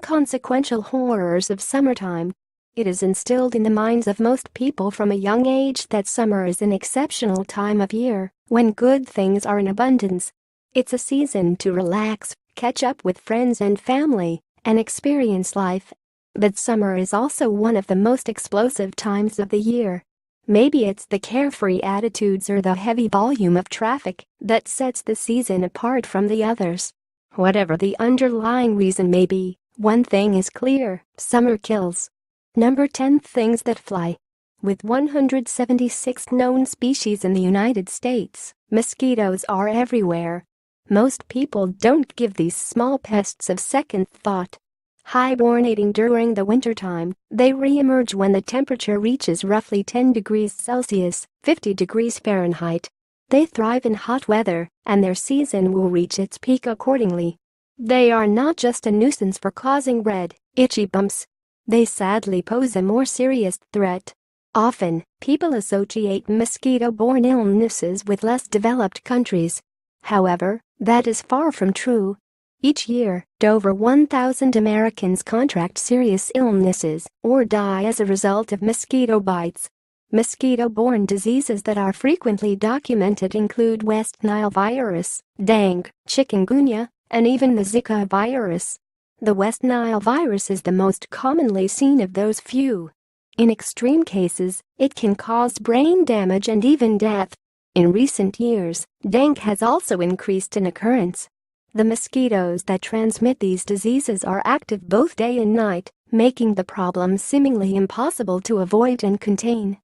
inconsequential horrors of summertime. It is instilled in the minds of most people from a young age that summer is an exceptional time of year when good things are in abundance. It's a season to relax, catch up with friends and family, and experience life. But summer is also one of the most explosive times of the year. Maybe it's the carefree attitudes or the heavy volume of traffic that sets the season apart from the others. Whatever the underlying reason may be, one thing is clear: summer kills. Number 10. Things that fly. With 176 known species in the United States, mosquitoes are everywhere. Most people don't give these small pests a second thought. Hibernating during the wintertime, they re-emerge when the temperature reaches roughly 10 degrees Celsius, 50 degrees Fahrenheit. They thrive in hot weather, and their season will reach its peak accordingly. They are not just a nuisance for causing red, itchy bumps. They sadly pose a more serious threat. Often, people associate mosquito-borne illnesses with less developed countries. However, that is far from true. Each year, over 1,000 Americans contract serious illnesses or die as a result of mosquito bites. Mosquito-borne diseases that are frequently documented include West Nile virus, dengue, chikungunya, and even the Zika virus. The West Nile virus is the most commonly seen of those few. In extreme cases, it can cause brain damage and even death. In recent years, dengue has also increased in occurrence. The mosquitoes that transmit these diseases are active both day and night, making the problem seemingly impossible to avoid and contain.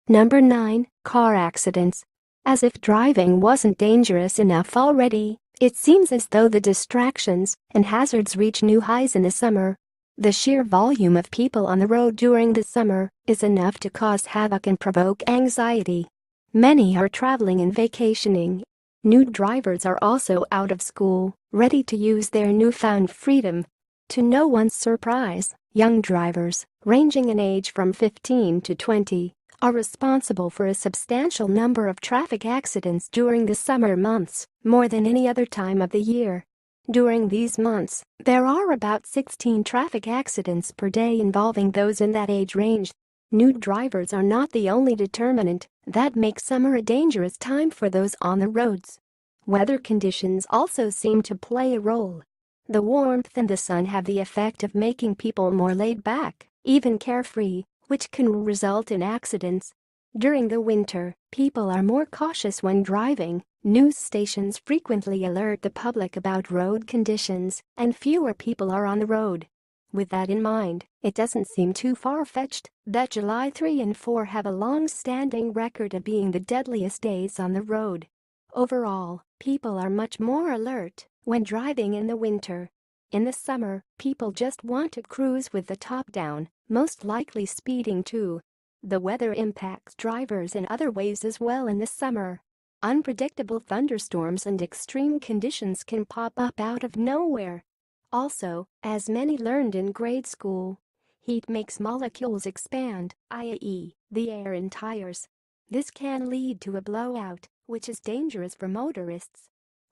Number 9. Car accidents. As if driving wasn't dangerous enough already, it seems as though the distractions and hazards reach new highs in the summer. The sheer volume of people on the road during the summer is enough to cause havoc and provoke anxiety. Many are traveling and vacationing. New drivers are also out of school, ready to use their newfound freedom. To no one's surprise, young drivers, ranging in age from 15 to 20, are responsible for a substantial number of traffic accidents during the summer months, more than any other time of the year. During these months, there are about 16 traffic accidents per day involving those in that age range. New drivers are not the only determinant that makes summer a dangerous time for those on the roads. Weather conditions also seem to play a role. The warmth and the sun have the effect of making people more laid back, even carefree, which can result in accidents. During the winter, people are more cautious when driving. News stations frequently alert the public about road conditions, and fewer people are on the road. With that in mind, it doesn't seem too far-fetched that July 3 and 4 have a long-standing record of being the deadliest days on the road. Overall, people are much more alert when driving in the winter. In the summer, people just want to cruise with the top down, most likely speeding too. The weather impacts drivers in other ways as well in the summer. Unpredictable thunderstorms and extreme conditions can pop up out of nowhere. Also, as many learned in grade school, heat makes molecules expand, i.e., the air in tires. This can lead to a blowout, which is dangerous for motorists.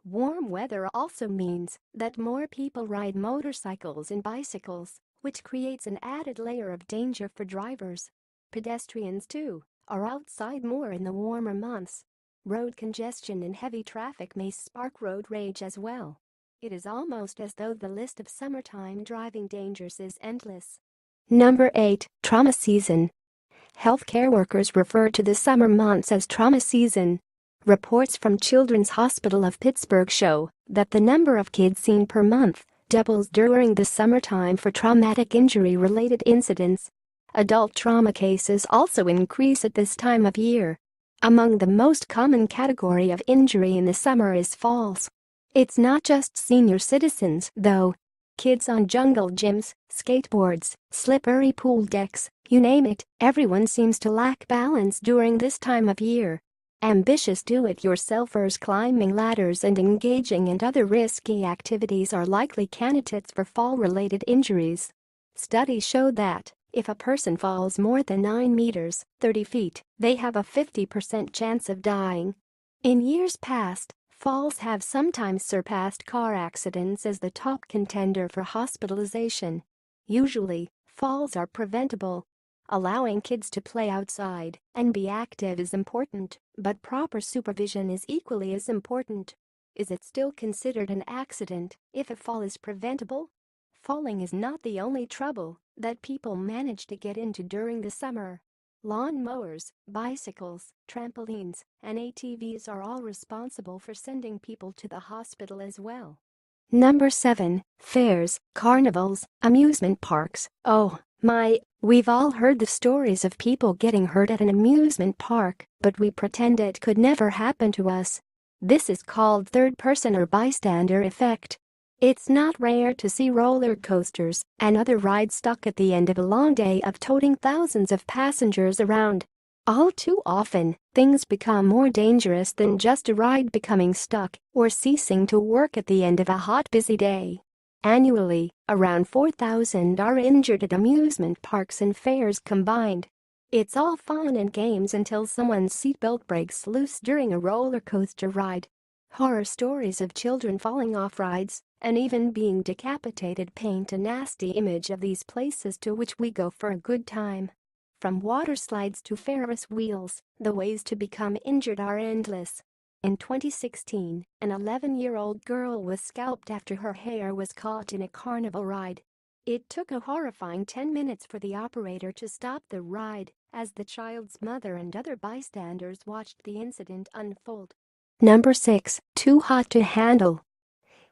Warm weather also means that more people ride motorcycles and bicycles, which creates an added layer of danger for drivers. Pedestrians, too, are outside more in the warmer months. Road congestion and heavy traffic may spark road rage as well. It is almost as though the list of summertime driving dangers is endless. Number 8. Trauma season. Healthcare workers refer to the summer months as trauma season. Reports from Children's Hospital of Pittsburgh show that the number of kids seen per month doubles during the summertime for traumatic injury-related incidents. Adult trauma cases also increase at this time of year. Among the most common category of injury in the summer is falls. It's not just senior citizens, though. Kids on jungle gyms, skateboards, slippery pool decks, you name it, everyone seems to lack balance during this time of year. Ambitious do-it-yourselfers climbing ladders and engaging in other risky activities are likely candidates for fall-related injuries. Studies show that if a person falls more than 9 meters, 30 feet, they have a 50% chance of dying. In years past, falls have sometimes surpassed car accidents as the top contender for hospitalization. Usually, falls are preventable. Allowing kids to play outside and be active is important, but proper supervision is equally as important. Is it still considered an accident if a fall is preventable? Falling is not the only trouble that people manage to get into during the summer. Lawn mowers, bicycles, trampolines, and ATVs are all responsible for sending people to the hospital as well. Number 7. Fairs, carnivals, amusement parks. Oh, my, we've all heard the stories of people getting hurt at an amusement park, but we pretend it could never happen to us. This is called third-person or bystander effect. It's not rare to see roller coasters and other rides stuck at the end of a long day of toting thousands of passengers around. All too often, things become more dangerous than just a ride becoming stuck or ceasing to work at the end of a hot, busy day. Annually, around 4,000 are injured at amusement parks and fairs combined. It's all fun and games until someone's seatbelt breaks loose during a roller coaster ride. Horror stories of children falling off rides and even being decapitated paint a nasty image of these places to which we go for a good time. From water slides to Ferris wheels, the ways to become injured are endless. In 2016, an 11-year-old girl was scalped after her hair was caught in a carnival ride. It took a horrifying 10 minutes for the operator to stop the ride as the child's mother and other bystanders watched the incident unfold. Number 6. Too hot to handle.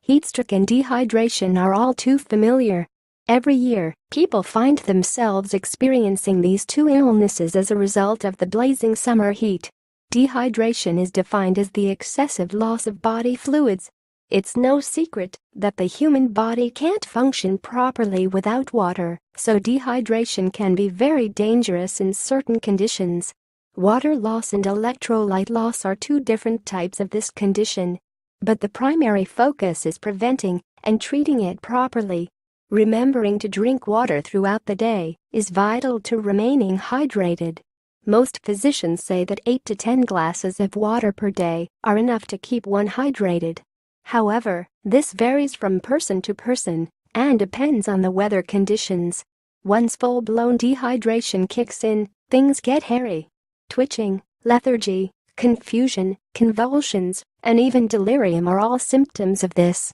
Heatstroke and dehydration are all too familiar. Every year, people find themselves experiencing these two illnesses as a result of the blazing summer heat. Dehydration is defined as the excessive loss of body fluids. It's no secret that the human body can't function properly without water, so dehydration can be very dangerous in certain conditions. Water loss and electrolyte loss are two different types of this condition, but the primary focus is preventing and treating it properly. Remembering to drink water throughout the day is vital to remaining hydrated. Most physicians say that 8 to 10 glasses of water per day are enough to keep one hydrated. However, this varies from person to person and depends on the weather conditions. Once full-blown dehydration kicks in, things get hairy. Twitching, lethargy, confusion, convulsions, and even delirium are all symptoms of this.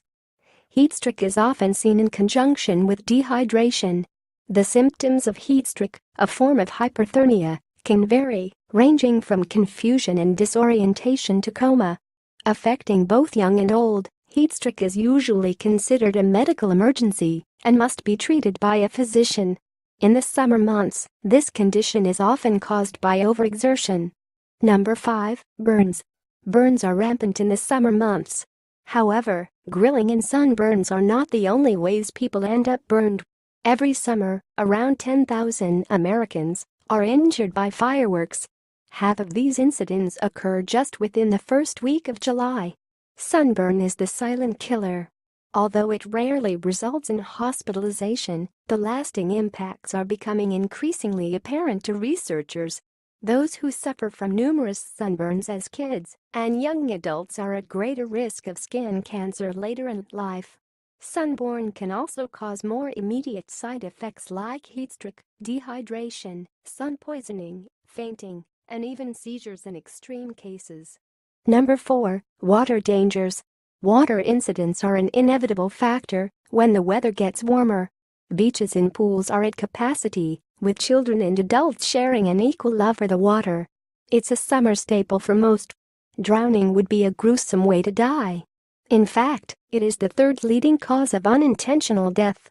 Heatstroke is often seen in conjunction with dehydration. The symptoms of heatstroke, a form of hyperthermia, can vary, ranging from confusion and disorientation to coma. Affecting both young and old, heatstroke is usually considered a medical emergency and must be treated by a physician. In the summer months, this condition is often caused by overexertion. Number 5. Burns. Burns are rampant in the summer months. However, grilling and sunburns are not the only ways people end up burned. Every summer, around 10,000 Americans are injured by fireworks. Half of these incidents occur just within the first week of July. Sunburn is the silent killer. Although it rarely results in hospitalization, the lasting impacts are becoming increasingly apparent to researchers. Those who suffer from numerous sunburns as kids and young adults are at greater risk of skin cancer later in life. Sunburn can also cause more immediate side effects like heatstroke, dehydration, sun poisoning, fainting, and even seizures in extreme cases. Number 4. Water dangers. Water incidents are an inevitable factor when the weather gets warmer. Beaches and pools are at capacity, with children and adults sharing an equal love for the water. It's a summer staple for most. Drowning would be a gruesome way to die. In fact, it is the third leading cause of unintentional death.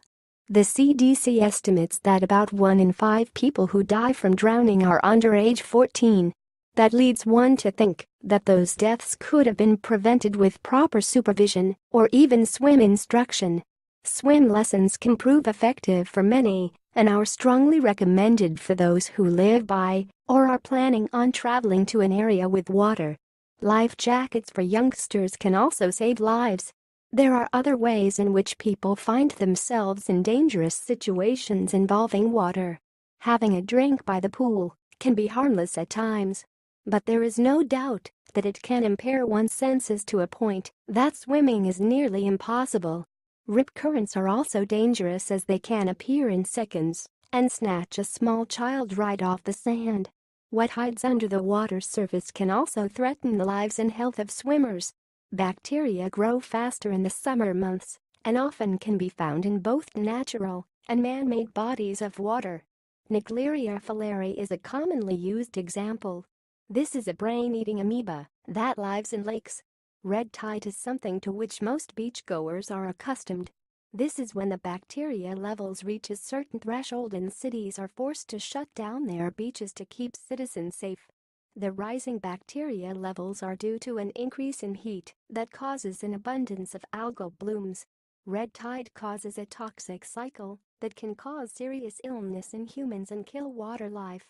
The CDC estimates that about 1 in 5 people who die from drowning are under age 14. That leads one to think that those deaths could have been prevented with proper supervision or even swim instruction. Swim lessons can prove effective for many and are strongly recommended for those who live by or are planning on traveling to an area with water. Life jackets for youngsters can also save lives. There are other ways in which people find themselves in dangerous situations involving water. Having a drink by the pool can be harmless at times, but there is no doubt that it can impair one's senses to a point that swimming is nearly impossible. Rip currents are also dangerous as they can appear in seconds and snatch a small child right off the sand. What hides under the water's surface can also threaten the lives and health of swimmers. Bacteria grow faster in the summer months and often can be found in both natural and man-made bodies of water. Naegleria fowleri is a commonly used example. This is a brain-eating amoeba that lives in lakes. Red tide is something to which most beachgoers are accustomed. This is when the bacteria levels reach a certain threshold and cities are forced to shut down their beaches to keep citizens safe. The rising bacteria levels are due to an increase in heat that causes an abundance of algal blooms. Red tide causes a toxic cycle that can cause serious illness in humans and kill water life.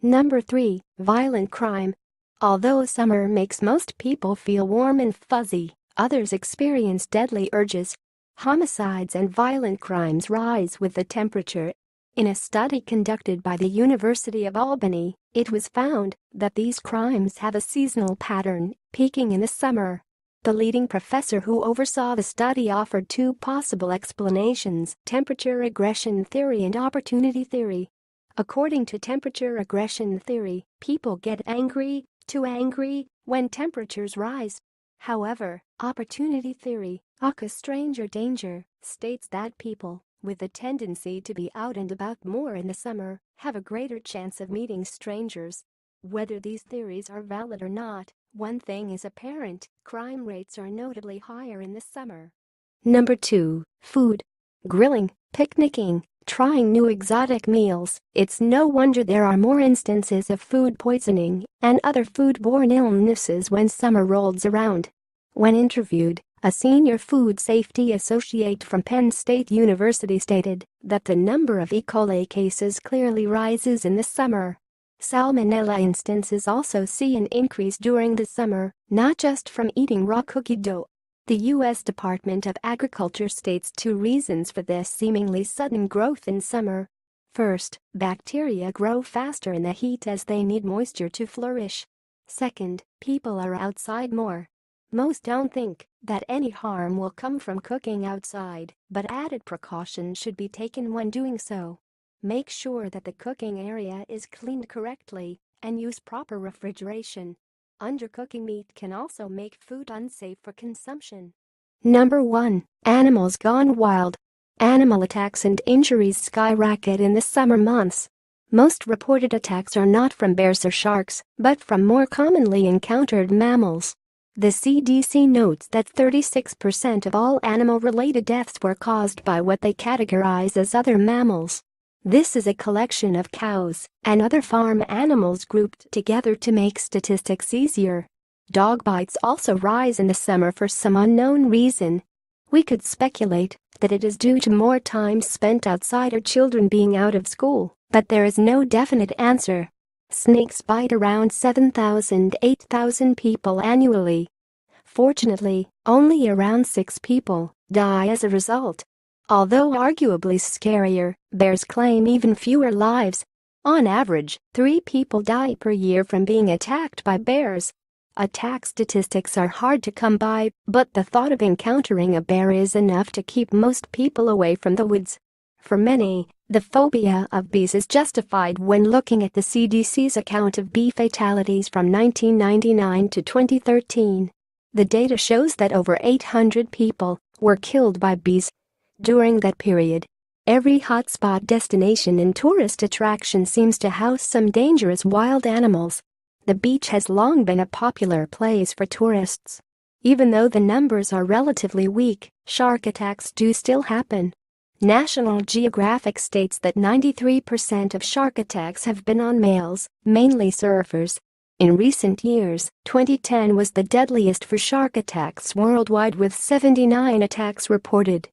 Number 3. Violent crime. Although summer makes most people feel warm and fuzzy, others experience deadly urges. Homicides and violent crimes rise with the temperature. In a study conducted by the University of Albany, it was found that these crimes have a seasonal pattern, peaking in the summer. The leading professor who oversaw the study offered two possible explanations: temperature regression theory and opportunity theory. According to temperature regression theory, people get too angry, when temperatures rise. However, opportunity theory, aka stranger danger, states that people, with a tendency to be out and about more in the summer, have a greater chance of meeting strangers. Whether these theories are valid or not, one thing is apparent: crime rates are notably higher in the summer. Number 2. Food. Grilling, picnicking, trying new exotic meals. It's no wonder there are more instances of food poisoning and other foodborne illnesses when summer rolls around. When interviewed, a senior food safety associate from Penn State University stated that the number of E. coli cases clearly rises in the summer. Salmonella instances also see an increase during the summer, not just from eating raw cookie dough. The U.S. Department of Agriculture states two reasons for this seemingly sudden growth in summer. First, bacteria grow faster in the heat as they need moisture to flourish. Second, people are outside more. Most don't think that any harm will come from cooking outside, but added precaution should be taken when doing so. Make sure that the cooking area is cleaned correctly and use proper refrigeration. Undercooking meat can also make food unsafe for consumption. Number 1. Animals gone wild. Animal attacks and injuries skyrocket in the summer months. Most reported attacks are not from bears or sharks, but from more commonly encountered mammals. The CDC notes that 36% of all animal-related deaths were caused by what they categorize as other mammals. This is a collection of cows and other farm animals grouped together to make statistics easier. Dog bites also rise in the summer for some unknown reason. We could speculate that it is due to more time spent outside or children being out of school, but there is no definite answer. Snakes bite around 7,000–8,000 people annually. Fortunately, only around 6 people die as a result. Although arguably scarier, bears claim even fewer lives. On average, 3 people die per year from being attacked by bears. Attack statistics are hard to come by, but the thought of encountering a bear is enough to keep most people away from the woods. For many, the phobia of bees is justified when looking at the CDC's account of bee fatalities from 1999 to 2013. The data shows that over 800 people were killed by bees. During that period, every hotspot destination and tourist attraction seems to house some dangerous wild animals. The beach has long been a popular place for tourists. Even though the numbers are relatively weak, shark attacks do still happen. National Geographic states that 93% of shark attacks have been on males, mainly surfers. In recent years, 2010 was the deadliest for shark attacks worldwide with 79 attacks reported.